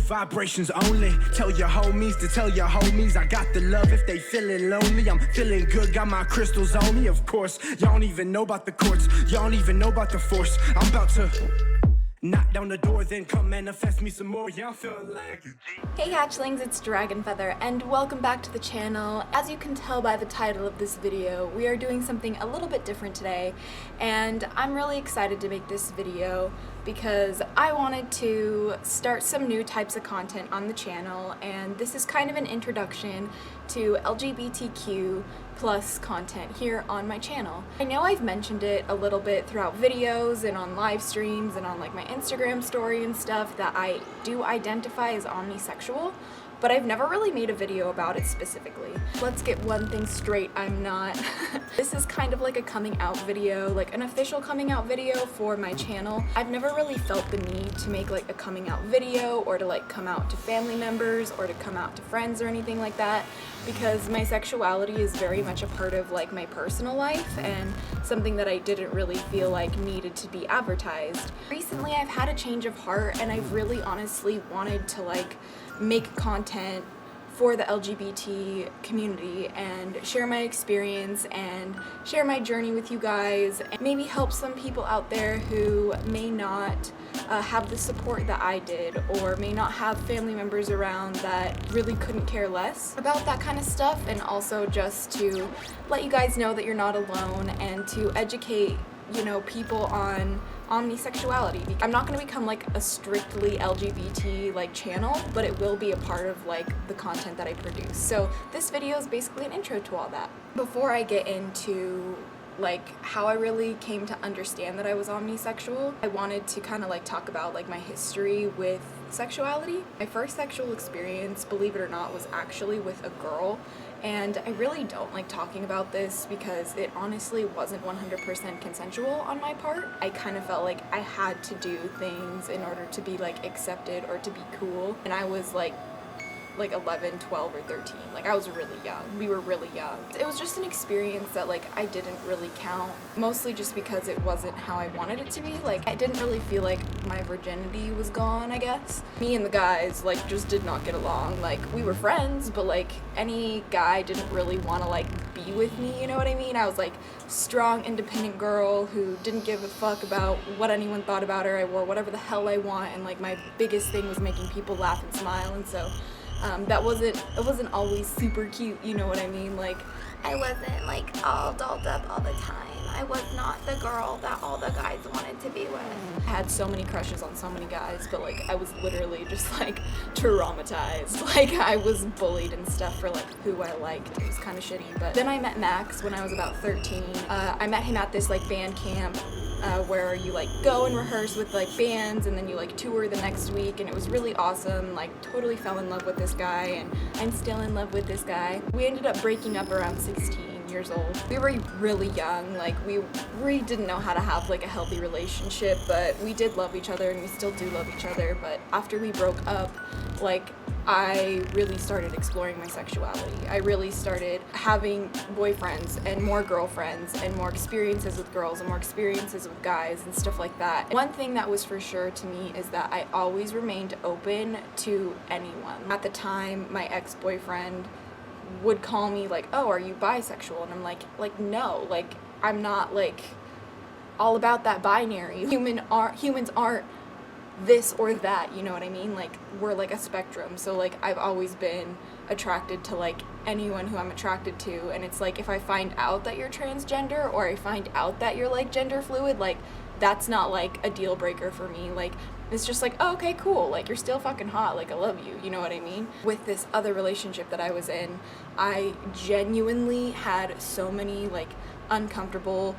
vibrations only. Tell your homies to tell your homies I got the love if they feeling lonely. I'm feeling good, got my crystals on me. Of course, y'all don't even know about the courts. Y'all don't even know about the force. I'm about to knock down the door, then come manifest me some more. Y'all feel like it. Hey hatchlings, it's DragonFeather and welcome back to the channel. As you can tell by the title of this video, we are doing something a little bit different today, and I'm really excited to make this video because I wanted to start some new types of content on the channel, and this is kind of an introduction to LGBTQ plus content here on my channel. I know I've mentioned it a little bit throughout videos and on live streams and on like my Instagram story and stuff that I do identify as omnisexual, but I've never really made a video about it specifically. Let's get one thing straight, I'm not. This is kind of like a coming out video, like an official coming out video for my channel. I've never really felt the need to make like a coming out video or to like come out to family members or to come out to friends or anything like that, because my sexuality is very much a part of like my personal life and something that I didn't really feel like needed to be advertised. Recently I've had a change of heart and I've really honestly wanted to like make content for the LGBT community and share my experience and share my journey with you guys, and maybe help some people out there who may not have the support that I did, or may not have family members around that really couldn't care less about that kind of stuff, and also just to let you guys know that you're not alone and to educate, you know, people on omnisexuality. I'm not going to become like a strictly LGBT like channel, but it will be a part of like the content that I produce. So this video is basically an intro to all that. Before I get into like how I really came to understand that I was omnisexual, I wanted to kind of like talk about like my history with sexuality. My first sexual experience, believe it or not, was actually with a girl, and I really don't like talking about this because it honestly wasn't 100% consensual on my part. I kind of felt like I had to do things in order to be like accepted or to be cool, and I was like 11, 12, or 13. Like I was really young. We were really young. It was just an experience that like I didn't really count, mostly just because it wasn't how I wanted it to be. Like I didn't really feel like my virginity was gone, I guess. Me and the guys like just did not get along. Like we were friends, but like any guy didn't really want to like be with me, you know what I mean? I was like strong, independent girl who didn't give a fuck about what anyone thought about her. I wore whatever the hell I want, and like my biggest thing was making people laugh and smile, and so it wasn't always super cute, you know what I mean? Like, I wasn't like all dolled up all the time. I was not the girl that all the guys wanted to be with. I had so many crushes on so many guys, but like I was literally just like traumatized. Like I was bullied and stuff for like who I liked. It was kind of shitty. But then I met Max when I was about 13. I met him at this like band camp where you like go and rehearse with like bands and then you like tour the next week, and it was really awesome. Like totally fell in love with this guy, and I'm still in love with this guy. We ended up breaking up around 16 years old. We were really young, like we really didn't know how to have like a healthy relationship, but we did love each other and we still do love each other. But after we broke up, like I really started exploring my sexuality. I really started having boyfriends and more girlfriends and more experiences with girls and more experiences with guys and stuff like that. One thing that was for sure to me is that I always remained open to anyone. At the time, my ex-boyfriend would call me like, oh, are you bisexual? And I'm like no, like I'm not like all about that binary. Humans aren't this or that, you know what I mean? Like we're like a spectrum. So like I've always been attracted to like anyone who I'm attracted to, and it's like if I find out that you're transgender or I find out that you're like gender fluid, like that's not like a deal breaker for me. Like it's just like, oh, okay, cool, like you're still fucking hot, like I love you, you know what I mean? With this other relationship that I was in, I genuinely had so many like uncomfortable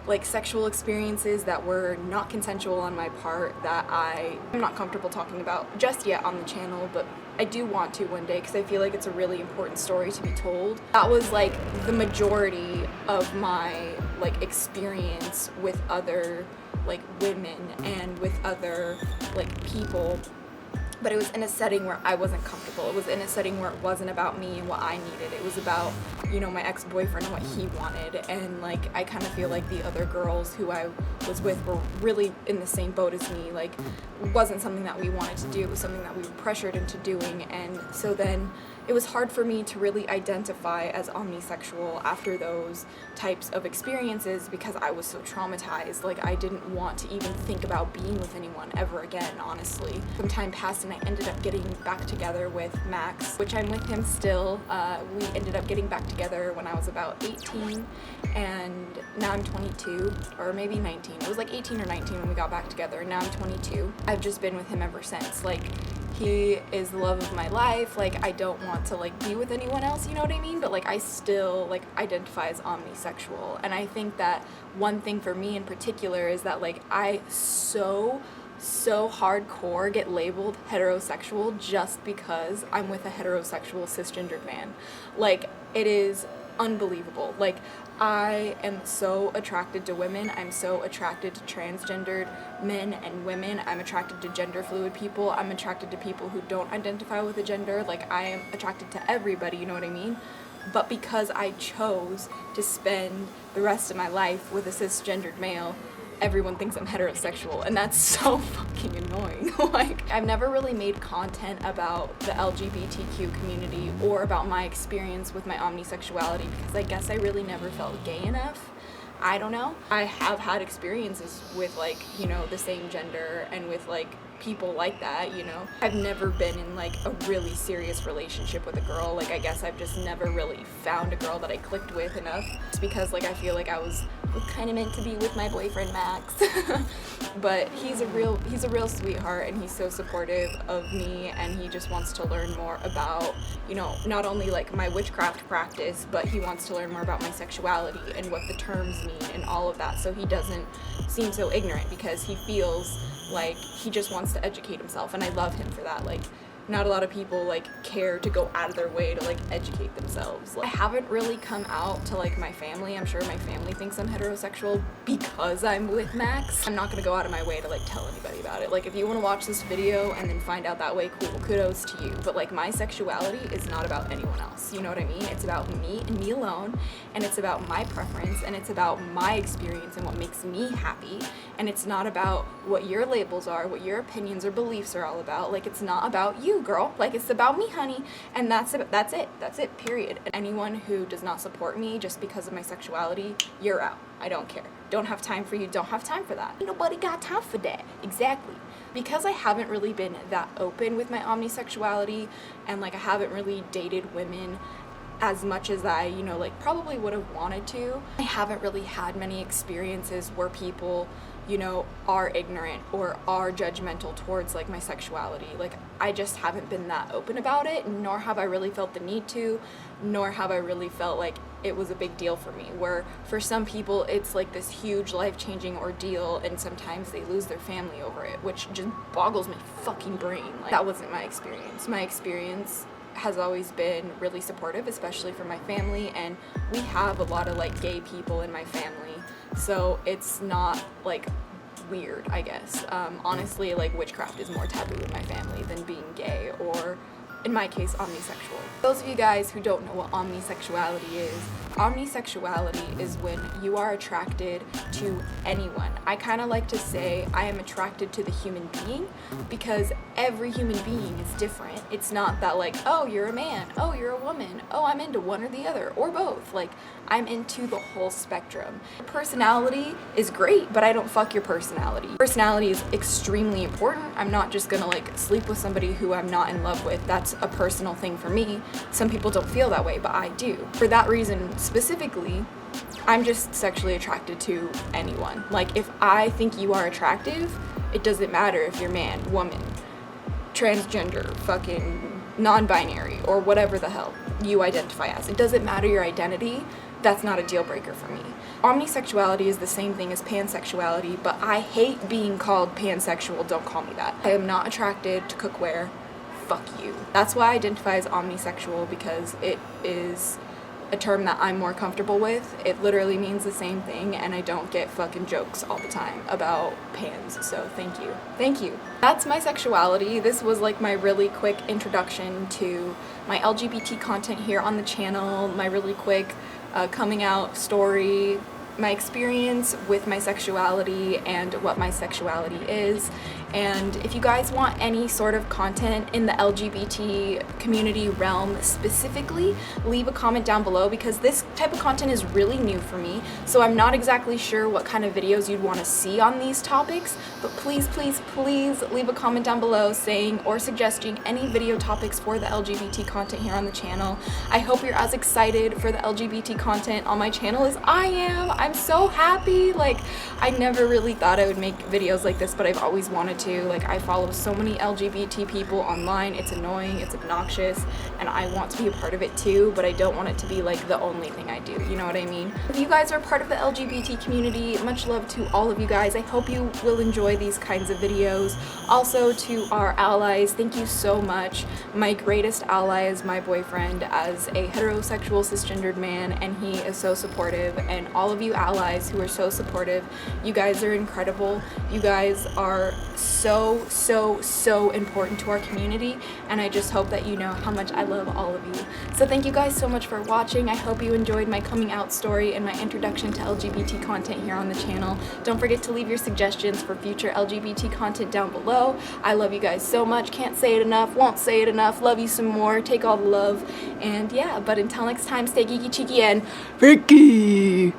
like sexual experiences that were not consensual on my part that I'm not comfortable talking about just yet on the channel, but I do want to one day because I feel like it's a really important story to be told. That was like the majority of my like experience with other like women and with other like people but it was in a setting where I wasn't comfortable. It was in a setting where it wasn't about me and what I needed. It was about, you know, my ex-boyfriend and what he wanted. And like, I kind of feel like the other girls who I was with were really in the same boat as me. Like, it wasn't something that we wanted to do. It was something that we were pressured into doing. And so then it was hard for me to really identify as omnisexual after those types of experiences because I was so traumatized. Like, I didn't want to even think about being with anyone ever again, honestly. Some time passed and I ended up getting back together with Max, which I'm with him still. We ended up getting back together when I was about 18, and now I'm 22, or maybe 19. It was like 18 or 19 when we got back together, and now I'm 22. I've just been with him ever since. Like, he is the love of my life. Like, I don't want to like be with anyone else, you know what I mean? But like, I still like identify as omnisexual. And I think that one thing for me in particular is that like I so hardcore get labeled heterosexual just because I'm with a heterosexual cisgendered man. Like, it is unbelievable. Like, I am so attracted to women. I'm so attracted to transgendered men and women. I'm attracted to gender fluid people. I'm attracted to people who don't identify with a gender. Like, I am attracted to everybody, you know what I mean? But because I chose to spend the rest of my life with a cisgendered male, everyone thinks I'm heterosexual, and that's so fucking annoying. Like, I've never really made content about the LGBTQ community or about my experience with my omnisexuality because I guess I really never felt gay enough. I don't know. I have had experiences with like, you know, the same gender and with like people like that, you know. I've never been in like a really serious relationship with a girl. Like, I guess I've just never really found a girl that I clicked with enough. It's because like I feel like I was kind of meant to be with my boyfriend Max. But he's a real sweetheart, and he's so supportive of me, and he just wants to learn more about, you know, not only like my witchcraft practice, but he wants to learn more about my sexuality and what the terms mean and all of that, so he doesn't seem so ignorant, because he feels like he just wants to educate himself, and I love him for that. Like, not a lot of people like care to go out of their way to like educate themselves. Like, I haven't really come out to like my family. I'm sure my family thinks I'm heterosexual because I'm with Max. I'm not gonna go out of my way to like tell anybody about it. Like, if you want to watch this video and then find out that way, cool, kudos to you. But like, my sexuality is not about anyone else, you know what I mean? It's about me and me alone, and it's about my preference, and it's about my experience and what makes me happy, and it's not about what your labels are, what your opinions or beliefs are all about. Like, it's not about you, girl. Like, it's about me, honey. And that's it, period. And anyone who does not support me just because of my sexuality, you're out. I don't care. Don't have time for you. Don't have time for that. Ain't nobody got time for that. Exactly. Because I haven't really been that open with my omnisexuality, and like I haven't really dated women as much as I, you know, like probably would have wanted to. I haven't really had many experiences where people, you know, are ignorant or are judgmental towards like my sexuality. Like, I just haven't been that open about it, nor have I really felt the need to, nor have I really felt like it was a big deal for me, where for some people it's like this huge life-changing ordeal, and sometimes they lose their family over it, which just boggles my fucking brain. Like, that wasn't my experience. My experience has always been really supportive, especially for my family, and we have a lot of like gay people in my family, so it's not like weird, I guess. Honestly, like, witchcraft is more taboo in my family than being gay, or in my case, omnisexual. Those of you guys who don't know what omnisexuality is when you are attracted to anyone. I kind of like to say I am attracted to the human being, because every human being is different. It's not that like, oh, you're a man, oh, you're a woman, oh, I'm into one or the other, or both. Like, I'm into the whole spectrum. Personality is great, but I don't fuck your personality. Personality is extremely important. I'm not just gonna like sleep with somebody who I'm not in love with. That's a personal thing for me. Some people don't feel that way, but I do. For that reason specifically, I'm just sexually attracted to anyone. Like, if I think you are attractive, it doesn't matter if you're man, woman, transgender, fucking non-binary, or whatever the hell you identify as. It doesn't matter your identity. That's not a deal breaker for me. Omnisexuality is the same thing as pansexuality, but I hate being called pansexual. Don't call me that. I am not attracted to cookware. Fuck you. That's why I identify as omnisexual, because it is a term that I'm more comfortable with. It literally means the same thing, and I don't get fucking jokes all the time about pans, so thank you. Thank you. That's my sexuality. This was like my really quick introduction to my LGBT content here on the channel, my really quick coming out story, my experience with my sexuality and what my sexuality is. And if you guys want any sort of content in the LGBT community realm specifically, leave a comment down below, because this type of content is really new for me, so I'm not exactly sure what kind of videos you'd want to see on these topics, but please, please, please leave a comment down below saying or suggesting any video topics for the LGBT content here on the channel. I hope you're as excited for the LGBT content on my channel as I am. I'm so happy. Like, I never really thought I would make videos like this, but I've always wanted to. Like, I follow so many LGBT people online. It's annoying, it's obnoxious, and I want to be a part of it too, but I don't want it to be like the only thing I do, you know what I mean? If you guys are part of the LGBT community, much love to all of you guys. I hope you will enjoy these kinds of videos. Also, to our allies, thank you so much. My greatest ally is my boyfriend, as a heterosexual cisgendered man, and he is so supportive. And all of you allies who are so supportive, you guys are incredible. You guys are so, so, so important to our community, and I just hope that you know how much I love all of you. So thank you guys so much for watching. I hope you enjoyed my coming out story and my introduction to LGBT content here on the channel. Don't forget to leave your suggestions for future LGBT content down below. I love you guys so much. Can't say it enough, won't say it enough. Love you some more. Take all the love. And yeah, but until next time, stay geeky, cheeky, and freaky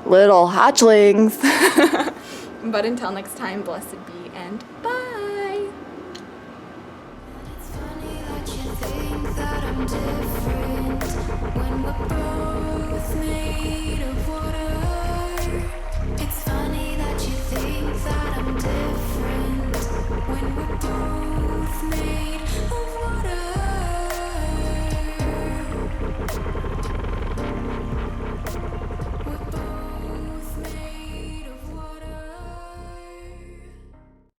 little hatchlings. But until next time, blessed be, and bye! It's funny that you think that I'm different when we're